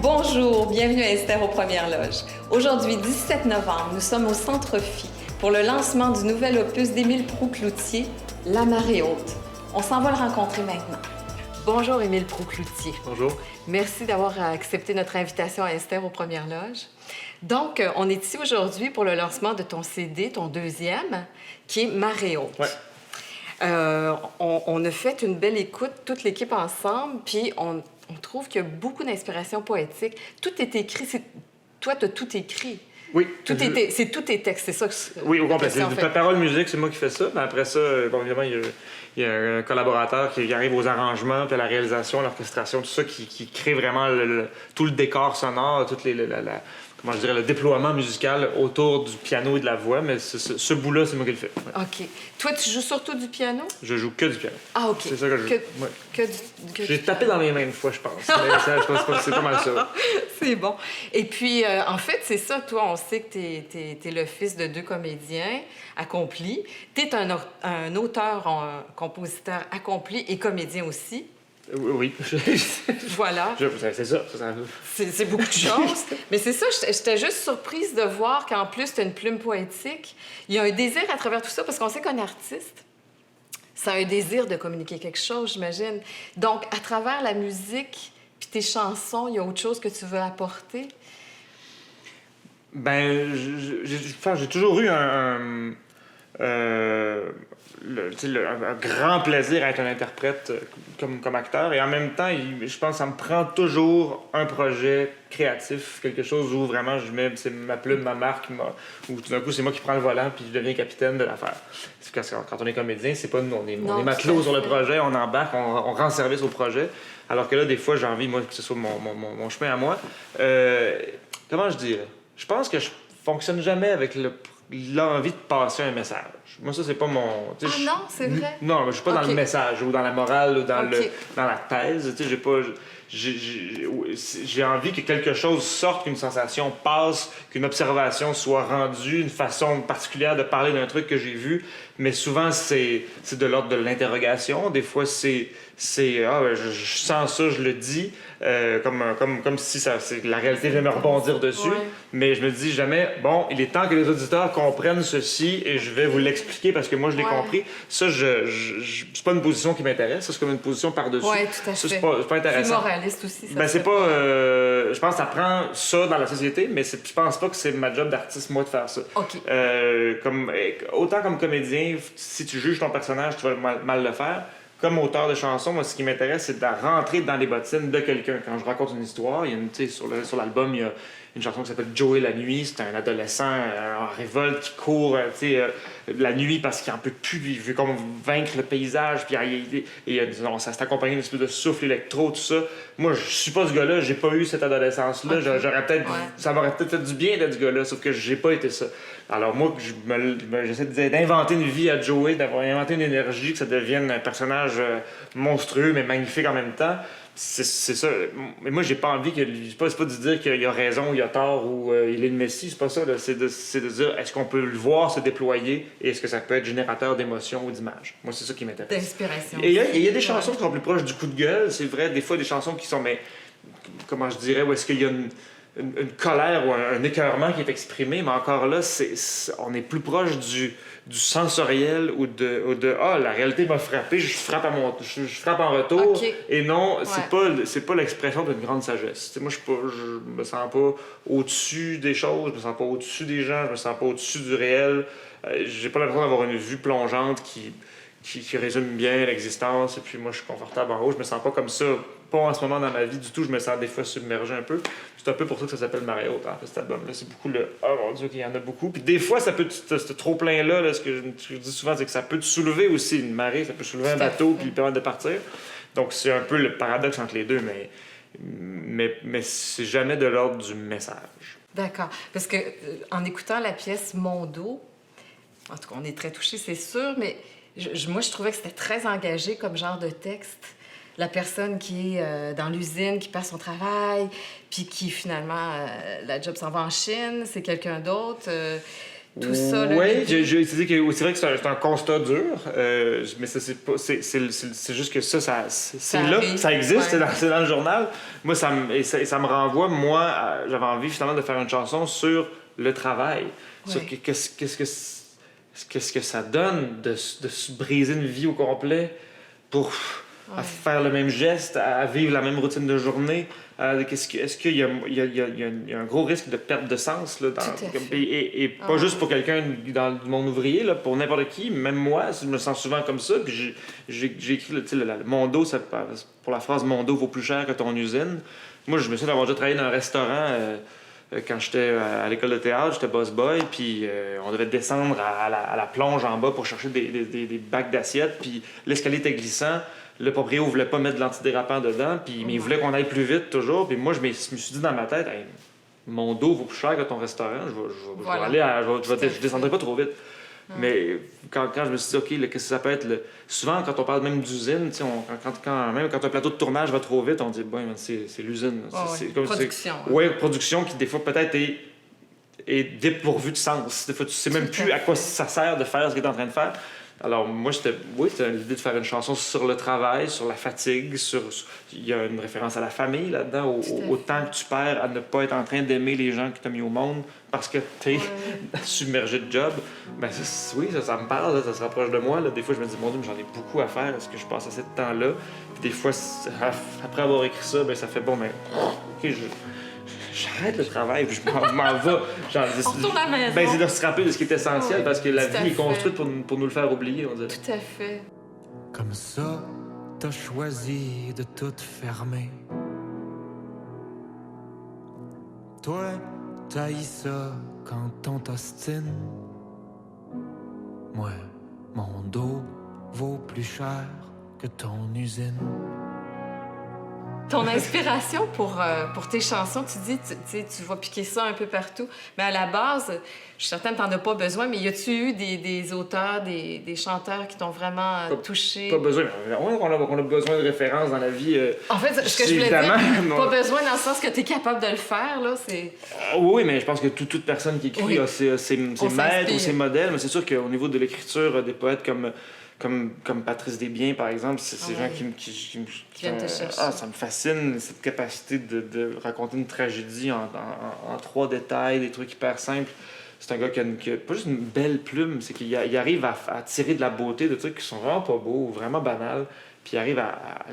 Bonjour, bienvenue à Esther aux Premières Loges. Aujourd'hui, 17 novembre, nous sommes au Centre Phi pour le lancement du nouvel opus d'Émile Proulx-Cloutier, La marée haute. On s'en va le rencontrer maintenant. Bonjour, Émile Proulx-Cloutier. Bonjour. Merci d'avoir accepté notre invitation à Esther aux Premières Loges. Donc, on est ici aujourd'hui pour le lancement de ton CD, ton deuxième, qui est Marée haute. Ouais. On a fait une belle écoute, toute l'équipe ensemble, puis on trouve qu'il y a beaucoup d'inspiration poétique. Tout est écrit. Toi, tu as tout écrit. Oui. C'est tous tes textes, c'est ça que... Oui, au complet. C'est en fait. parole, musique, c'est moi qui fais ça. Mais après ça, bon, évidemment, il y a un collaborateur qui arrive aux arrangements, puis à la réalisation, l'orchestration, tout ça, qui crée vraiment tout le décor sonore, comment je dirais, le déploiement musical autour du piano et de la voix. Mais ce bout-là, c'est moi qui le fais. Ouais. OK. Toi, tu joues surtout du piano? Je joue que du piano. Ah, OK. C'est ça que je joue. Ouais. J'ai tapé dans les mains une fois, je pense. Mais c'est pas mal ça. C'est bon. Et puis, en fait, c'est ça, toi, on sait que t'es le fils de deux comédiens accomplis. T'es un auteur, un compositeur accompli et comédien aussi. Oui. Voilà. C'est ça. C'est beaucoup de choses. Mais c'est ça, j'étais juste surprise de voir qu'en plus, tu as une plume poétique. Il y a un désir à travers tout ça, parce qu'on sait qu'un artiste, ça a un désir de communiquer quelque chose, j'imagine. Donc, à travers la musique puis tes chansons, il y a autre chose que tu veux apporter? Ben, j'ai toujours eu un grand plaisir à être un interprète comme acteur. Et en même temps, je pense que ça me prend toujours un projet créatif, quelque chose où vraiment je mets ma plume, ma marque, où tout d'un coup, c'est moi qui prends le volant puis je deviens capitaine de l'affaire. Quand on est comédien, c'est pas nous, on est matelots sur le projet, on embarque, on rend service au projet. Alors que là, des fois, j'ai envie, moi, que ce soit mon chemin à moi. Comment je dirais? Je pense que je fonctionne jamais avec l'envie de passer un message. Moi, ça, c'est pas mon... Ah non, c'est vrai? Non, je suis pas dans le message, ou dans la morale, ou dans la thèse. Tu sais, j'ai pas... J'ai envie que quelque chose sorte, qu'une sensation passe, qu'une observation soit rendue, une façon particulière de parler d'un truc que j'ai vu. Mais souvent, c'est de l'ordre de l'interrogation. Des fois, c'est je sens ça, je le dis, comme si la réalité venait me rebondir dessus. Ouais. Mais je me dis jamais, bon, il est temps que les auditeurs comprennent ceci et je vais vous l'expliquer parce que moi, je l'ai compris. Ça, c'est pas une position qui m'intéresse. Ça, c'est comme une position par-dessus. Oui, tout à fait. Ça, c'est pas intéressant. C'est moraliste aussi, ça. Ben, c'est pas... je pense que ça prend ça dans la société, mais je pense pas que c'est ma job d'artiste, moi, de faire ça. OK. Autant comme comédien, si tu juges ton personnage, tu vas mal le faire. Comme auteur de chansons, moi, ce qui m'intéresse, c'est de rentrer dans les bottines de quelqu'un. Quand je raconte une histoire, il y a sur l'album, il y a une chanson qui s'appelle Joey la nuit. C'est un adolescent en révolte qui court la nuit parce qu'il en peut plus. Il veut comme vaincre le paysage. Puis ça s'est accompagné d'une espèce de souffle électro, tout ça. Moi, je suis pas ce gars-là. J'ai pas eu cette adolescence-là. Okay. J'aurais peut-être... Ouais. Ça m'aurait peut-être fait du bien d'être ce gars-là, sauf que j'ai pas été ça. Alors moi, j'essaie d'inventer une vie à Joey, d'avoir inventé une énergie, que ça devienne un personnage monstrueux, mais magnifique en même temps. C'est ça. Mais moi, j'ai pas envie que... C'est pas de dire qu'il a raison ou il a tort ou il est le messie, c'est pas ça. C'est de dire, est-ce qu'on peut le voir se déployer et est-ce que ça peut être générateur d'émotions ou d'images? Moi, c'est ça qui m'intéresse. D'inspiration. Et il y a des chansons qui sont plus proches du coup de gueule. C'est vrai, des fois, des chansons qui sont... Mais comment je dirais? Où est-ce qu'il y a une colère ou un écœurement qui est exprimé, mais encore là, on est plus proche du sensoriel ou de la réalité m'a frappé, je frappe en retour. Okay. Et non, c'est pas l'expression d'une grande sagesse. T'sais, moi, je me sens pas au-dessus des choses, je me sens pas au-dessus des gens, je me sens pas au-dessus du réel. J'ai pas l'impression d'avoir une vue plongeante qui résume bien l'existence, et puis moi, je suis confortable en haut, je me sens pas comme ça. Pas en ce moment dans ma vie du tout, je me sens des fois submergé un peu. C'est un peu pour ça que ça s'appelle Marée haute, en fait, cet album-là. C'est beaucoup le « Oh mon Dieu, qu'il y en a beaucoup ». Puis des fois, ça peut, ce trop-plein-là, ce que je dis souvent, c'est que ça peut te soulever aussi une marée, ça peut soulever un bateau puis lui permettre de partir. Donc c'est un peu le paradoxe entre les deux, mais c'est jamais de l'ordre du message. D'accord. Parce que en écoutant la pièce Mondo, en tout cas, on est très touchés, c'est sûr, mais moi, je trouvais que c'était très engagé comme genre de texte. La personne qui est dans l'usine, qui perd son travail, puis qui finalement, la job s'en va en Chine, c'est quelqu'un d'autre. tout ça. Là, oui, c'est vrai que c'est un constat dur, mais ça, c'est juste que c'est là, arrive. ça existe, Ouais. c'est dans le journal. Moi, ça me renvoie, moi, j'avais envie finalement de faire une chanson sur le travail, sur Ouais. qu'est-ce que ça donne de se briser une vie au complet pour à faire le même geste, à vivre la même routine de journée. Est-ce qu'il y a, il y a un gros risque de perte de sens là, Tout à fait. et pas juste pour quelqu'un dans le monde ouvrier, là, pour n'importe qui, même moi, je me sens souvent comme ça. Puis j'ai écrit mon dos, pour la phrase mon dos vaut plus cher que ton usine. Moi, je me souviens d'avoir déjà travaillé dans un restaurant. Quand j'étais à l'école de théâtre, j'étais boss boy, puis on devait descendre à la plonge en bas pour chercher des bacs d'assiettes, puis l'escalier était glissant. Le propriétaire voulait pas mettre de l'antidérapant dedans, puis, mais il voulait qu'on aille plus vite toujours. Puis moi, je me suis dit dans ma tête, hey, mon dos vaut plus cher que ton restaurant, je vais aller je descendrai pas trop vite. Mais quand je me suis dit, OK, qu'est-ce que ça peut être? Souvent, quand on parle même d'usine, même quand un plateau de tournage va trop vite, on dit, bon, c'est l'usine. Production. Oui, production qui, des fois, peut-être est dépourvue de sens. Des fois, tu sais même plus à quoi ça sert de faire ce que tu es en train de faire. Alors, moi, c'était l'idée de faire une chanson sur le travail, sur la fatigue, il y a une référence à la famille là-dedans, au temps que tu perds à ne pas être en train d'aimer les gens que tu as mis au monde parce que tu es submergé de job. Ben, ça me parle, là, ça se rapproche de moi. Là. Des fois, je me dis, mon Dieu, mais j'en ai beaucoup à faire. Est-ce que je passe assez de temps-là? Puis des fois, après avoir écrit ça, ben, ça fait bon, mais OK, j'arrête le travail, puis je m'en vais. On retourne à la maison. Ben, c'est de se rappeler de ce qui est essentiel, parce que la tout à vie est fait. construite pour nous le faire oublier, on dirait. Tout à fait. Comme ça, t'as choisi de tout fermer. Toi, t'haïs ça quand on t'ostine. Moi, mon dos vaut plus cher que ton usine. Ton inspiration pour tes chansons, tu dis, tu vas piquer ça un peu partout. Mais à la base, je suis certaine que tu n'en as pas besoin, mais y a-tu eu des auteurs, des chanteurs qui t'ont vraiment touché? Pas besoin. On a besoin de références dans la vie. En fait, ce que je voulais dire, pas besoin dans le sens que tu es capable de le faire, là, c'est... Oui, mais je pense que toute personne qui écrit a ses maîtres ou ses modèles. Mais c'est sûr qu'au niveau de l'écriture, des poètes comme Patrice Desbiens, par exemple, c'est ces gens qui viennent te chercher. ça me fascine, cette capacité de raconter une tragédie en 3 détails, des trucs hyper simples. C'est un gars qui a pas juste une belle plume, c'est qu'il arrive à tirer de la beauté de trucs qui sont vraiment pas beaux, vraiment banals, puis il arrive à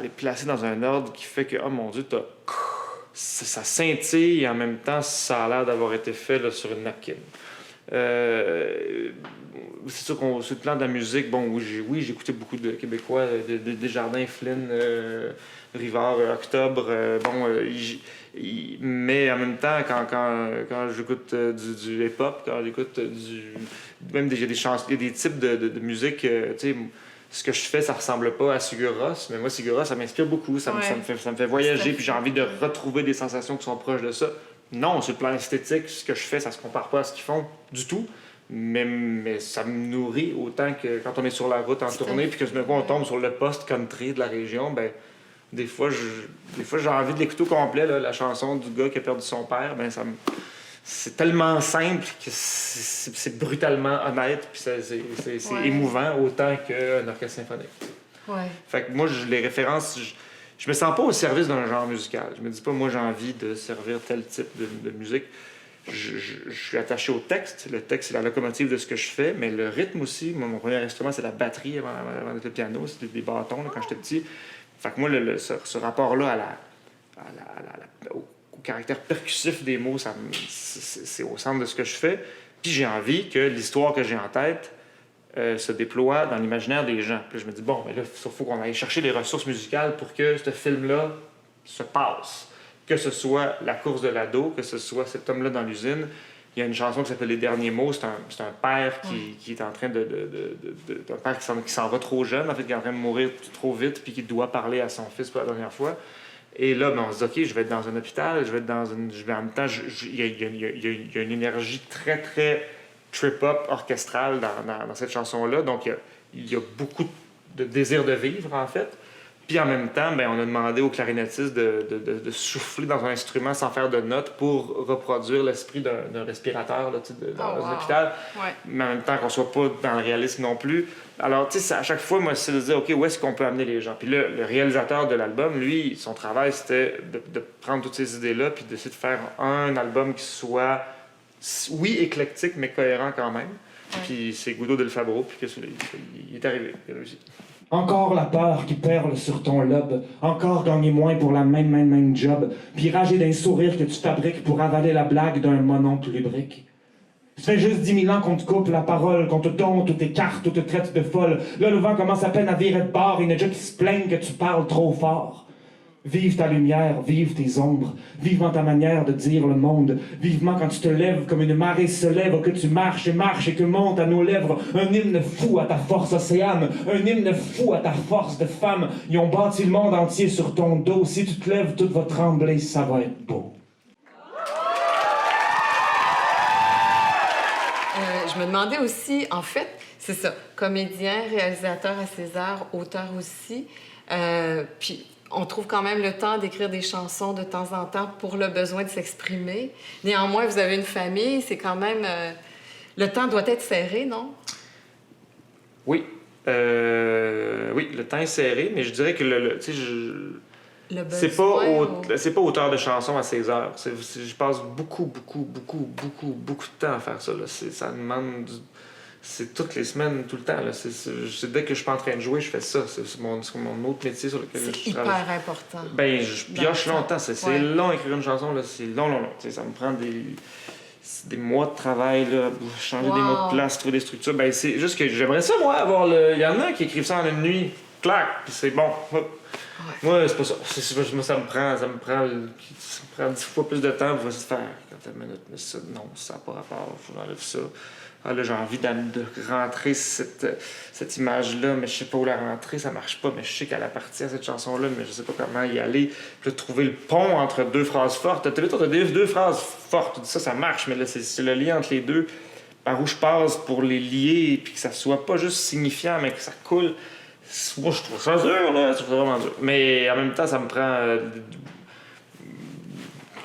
les placer dans un ordre qui fait que, oh mon Dieu, ça scintille et en même temps, ça a l'air d'avoir été fait là, sur une napkin. C'est sûr qu'on sur le plan de la musique, bon, j'ai écouté beaucoup de Québécois, Desjardins, Flynn, Rivard, Octobre, mais en même temps, quand j'écoute du hip-hop, quand j'écoute même il y a des chansons, il y a des types de musique, tu sais, ce que je fais, ça ressemble pas à Sigur Rós, mais moi, Sigur Rós, ça m'inspire beaucoup, ça me fait voyager, puis j'ai envie de retrouver des sensations qui sont proches de ça. Non, sur le plan esthétique, ce que je fais, ça se compare pas à ce qu'ils font du tout. Mais ça me nourrit autant que quand on est sur la route en tournée, puis que d'un coup on tombe sur le poste country de la région, ben des fois j'ai envie de l'écouter au complet, là, la chanson du gars qui a perdu son père, ben c'est tellement simple que c'est brutalement honnête, puis c'est émouvant autant qu'un orchestre symphonique. Ouais. Fait que moi, les références, je me sens pas au service d'un genre musical. Je me dis pas, moi, j'ai envie de servir tel type de musique. Je suis attaché au texte. Le texte, c'est la locomotive de ce que je fais, mais le rythme aussi. Mon premier instrument, c'est la batterie avant le piano. C'était des bâtons là, quand j'étais petit. Fait que moi, ce rapport-là au caractère percussif des mots, c'est au centre de ce que je fais. Puis j'ai envie que l'histoire que j'ai en tête se déploie dans l'imaginaire des gens. Puis je me dis, bon, mais là, il faut qu'on aille chercher les ressources musicales pour que ce film-là se passe. Que ce soit la course de l'ado, que ce soit cet homme-là dans l'usine. Il y a une chanson qui s'appelle Les derniers mots. C'est un père qui est en train un père qui s'en va trop jeune, en fait, qui est en train de mourir trop vite, puis qui doit parler à son fils pour la dernière fois. Et là, ben, on se dit, OK, je vais être dans un hôpital, je vais être dans une... En même temps, il y a une énergie très, très trip-hop orchestrale dans cette chanson-là. Donc, il y a beaucoup de désir de vivre, en fait. Puis en même temps, ben, on a demandé au clarinettiste de souffler dans un instrument sans faire de notes pour reproduire l'esprit d'un respirateur là, dans l'hôpital. Ouais. Mais en même temps qu'on soit pas dans le réalisme non plus. Alors, tu sais, à chaque fois, moi, c'est de dire, OK, où est-ce qu'on peut amener les gens? Puis là, le réalisateur de l'album, lui, son travail, c'était de prendre toutes ces idées-là puis d'essayer de faire un album qui soit, oui, éclectique, mais cohérent quand même. Ouais. Puis c'est Goudo Del Fabro, puis il est arrivé, il a réussi. Encore la peur qui perle sur ton lobe. Encore gagner moins pour la même job. Puis rager d'un sourire que tu fabriques pour avaler la blague d'un mononcle lubrique. Ça fait juste 10 000 ans qu'on te coupe la parole, qu'on te dompte, ou t'écarte, ou te traite de folle. Là, le vent commence à peine à virer de bord. Il y en a déjà qui se plaignent que tu parles trop fort. Vive ta lumière, vive tes ombres, vivement ta manière de dire le monde, vivement quand tu te lèves comme une marée se lève, que tu marches et que monte à nos lèvres un hymne fou à ta force océane, un hymne fou à ta force de femme. Ils ont bâti le monde entier sur ton dos. Si tu te lèves, tout va trembler, ça va être beau. Je me demandais aussi, en fait, c'est ça, comédien, réalisateur à César, auteur aussi, puis on trouve quand même le temps d'écrire des chansons de temps en temps pour le besoin de s'exprimer. Néanmoins, vous avez une famille, c'est quand même... le temps doit être serré, non? Oui. Oui, le temps est serré, mais je dirais que tu sais, c'est pas auteur de chansons à 16 heures. Je passe beaucoup de temps à faire ça. Là. Ça demande... C'est toutes les semaines, tout le temps. Là. C'est dès que je suis pas en train de jouer, je fais ça. C'est mon autre métier sur lequel je travaille. C'est hyper important. Ben, je pioche longtemps. C'est long écrire une chanson. Là. C'est long. Ça me prend des mois de travail, là, changer des mots de place, trouver des structures. Ben, c'est juste que j'aimerais ça, moi, avoir Il y en a qui écrivent ça en une nuit. Clac! Puis c'est bon. Hop. Ouais. Moi, c'est pas ça. Moi, ça me prend 10 fois plus de temps pour se faire. Quand une minute, mais ça, non, ça n'a pas rapport. Faut que j'enlève ça. Ah, là, j'ai envie de rentrer cette image-là, mais je sais pas où la rentrer, ça marche pas, mais je sais qu'elle appartient à cette chanson-là, mais je sais pas comment y aller. Puis là, trouver le pont entre deux phrases fortes. T'as vu, deux phrases fortes, tu dis ça marche, mais là, c'est le lien entre les deux, par où je passe pour les lier, puis que ça soit pas juste signifiant, mais que ça coule. Moi, je trouve ça dur, là, je trouve ça vraiment dur. Mais en même temps, ça me prend...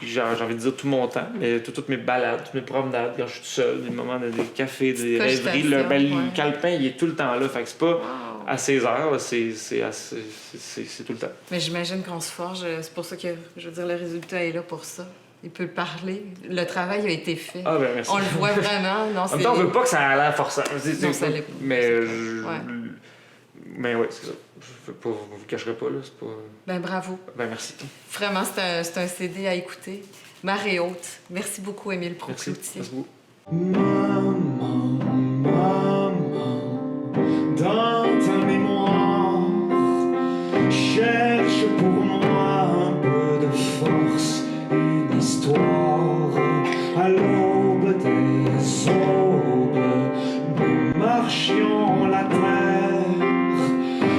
j'ai envie de dire tout mon temps, mais toutes mes balades, toutes mes promenades, quand je suis tout seul, des moments des cafés, des rêveries. Le calepin, il est tout le temps là. Fait que c'est pas à 16 heures, c'est tout le temps. Mais j'imagine qu'on se forge. C'est pour ça que, je veux dire, le résultat est là pour ça. Il peut parler. Le travail a été fait. Ah, ben merci. On le voit vraiment. Non, en même temps, on veut pas que ça a l'air forçant. Non, ça l'est pas. Mais oui, c'est ça. Je vous cacherai pas, là. C'est pas... Ben bravo. Ben merci. Vraiment, c'est un CD à écouter. Marée haute. Merci beaucoup, Émile Proucloutier. Merci beaucoup. Maman, dans ta mémoire, cherche pour moi un peu de force, une histoire à l'aube des aubes. Nous marchions la terre,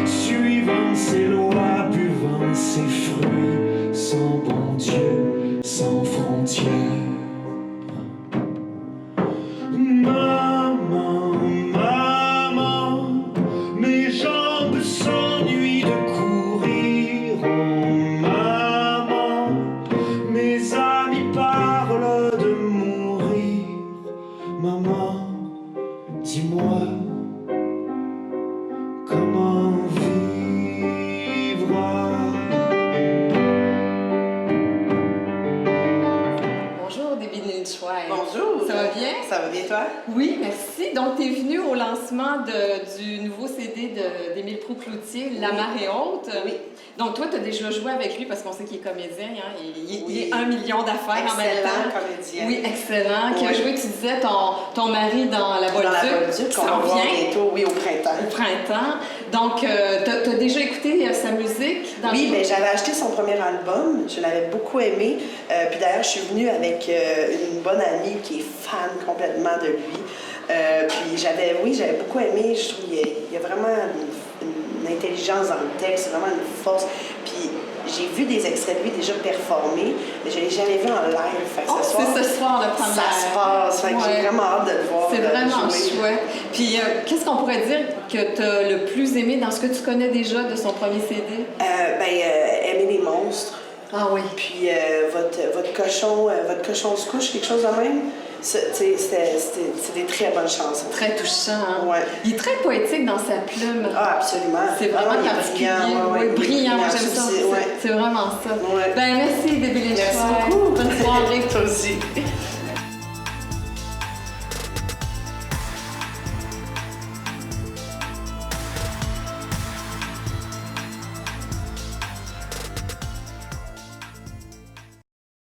suivant ses lois, buvant ses fruits, sans bon Dieu, sans frontières. Maman, mes jambes s'ennuient de courir. Oh, maman, mes amis parlent de mourir. Maman, dis-moi, comment vivre? Bonjour, Debbie Lynch-White. Bonjour. Ça va bien? Ça va bien, toi? Oui, merci. Donc, tu es venue au lancement du nouveau CD d'Émile Proucloutier, La Marée haute. Oui. Donc, toi, tu as déjà joué avec lui parce qu'on sait qu'il est comédien. Hein? Il est 1 million d'affaires en même temps. Excellent comédien. Oui, excellent. Qui a Oui. joué, tu disais, ton mari dans La Bolduc. Dans La Bolduc, qui qu'on va s'en voir vient bientôt, oui, au printemps. au printemps. Donc, tu as déjà écouté sa musique? Oui, bien, j'avais acheté son premier album. Je l'avais beaucoup aimé. Puis d'ailleurs, je suis venue avec une bonne amie qui est fan complètement de lui. Puis j'avais beaucoup aimé. Je trouve qu'il y a vraiment une intelligence dans le texte, c'est vraiment une force. Puis j'ai vu des extraits de lui déjà performer, mais je ne l'ai jamais vu en live. Fait que Oh, c'est ce soir, le premier. Ça se passe. Fait que j'ai vraiment hâte de le voir. C'est vraiment jouer. chouette. Puis, qu'est-ce qu'on pourrait dire que tu as le plus aimé dans ce que tu connais déjà de son premier CD? Aimer les monstres. Ah oui. Puis votre cochon se couche, quelque chose de même. C'est des très bonnes chansons. Très touchant. Hein? Ouais. Il est très poétique dans sa plume. Ah, absolument. C'est vraiment il est particulier. brillant. Oui, brillant. Moi, j'aime ça. Ouais. C'est vraiment ça. Ouais. Ben, merci, Debbie Léchoir. Merci beaucoup. Bonne soirée. Toi aussi.